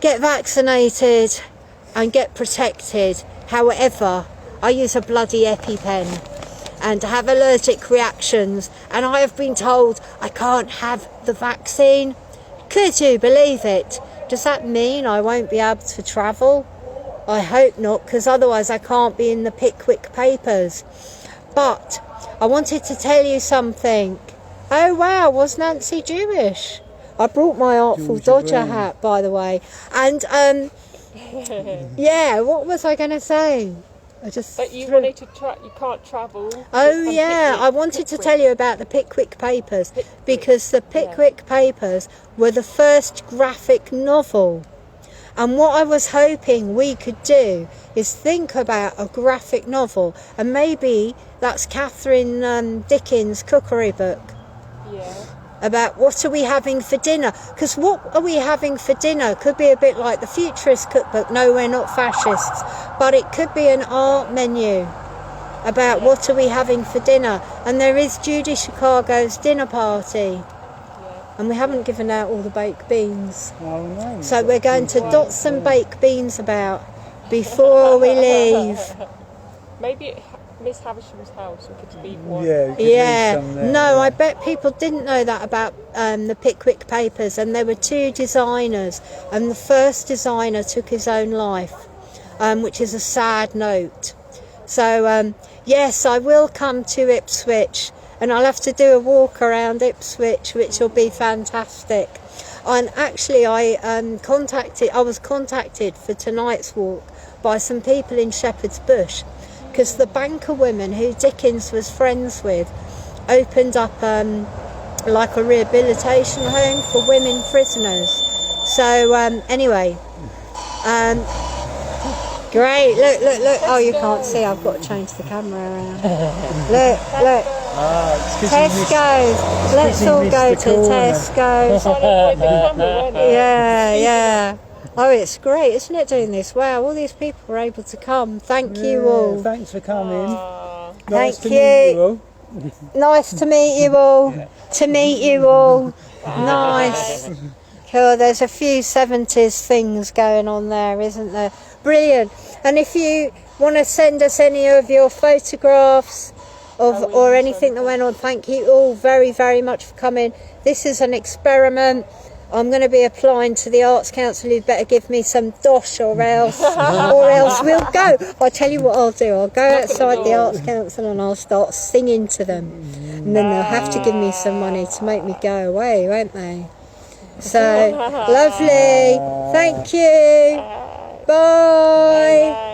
get vaccinated and get protected. However, I use a bloody EpiPen and have allergic reactions, and I have been told I can't have the vaccine Could you believe it? Does that mean I won't be able to travel? I hope not, because otherwise I can't be in the Pickwick Papers. But I wanted to tell you something. Oh wow, was Nancy Jewish? I brought my Artful Dodger hat, by the way. And yeah, what was I going to say? But you wanted to you can't travel. Oh yeah, I wanted to tell you about the Pickwick Papers, because the Pickwick Papers were the first graphic novel. And what I was hoping we could do is think about a graphic novel, and maybe that's Catherine Dickens' cookery book. Yeah. About what are we having for dinner? Because what are we having for dinner could be a bit like the Futurist cookbook. No, we're not fascists. But it could be an art menu about what are we having for dinner. And there is Judy Chicago's dinner party. And we haven't given out all the baked beans. Oh, no. So we're going to dot some baked beans about before we leave. Maybe at Miss Havisham's house we could speak one. Yeah, we could Yeah, leave some there, no, yeah. I bet people didn't know that about the Pickwick Papers, and there were two designers, and the first designer took his own life, which is a sad note. So yes, I will come to Ipswich, and I'll have to do a walk around Ipswich, which will be fantastic. And actually I was contacted for tonight's walk by some people in Shepherd's Bush, because the banker women who Dickens was friends with opened up like a rehabilitation home for women prisoners. So anyway, great, look, oh you can't see, I've got to change the camera around. Look, Tesco's, let's all go to Tesco's. Yeah. Oh, it's great, isn't it, doing this? Wow, all these people were able to come. Thank you all. Thanks for coming. Thank To meet you all. Nice to meet you all. To meet you all. Nice. Cool, there's a few 70s things going on there, isn't there? Brilliant. And if you want to send us any of your photographs or anything that went on, thank you all very, very much for coming. This is an experiment. I'm going to be applying to the Arts Council. You'd better give me some dosh or else we'll go. I'll tell you what I'll do. I'll go outside the Arts Council and I'll start singing to them. And then they'll have to give me some money to make me go away, won't they? So, lovely. Thank you. Bye.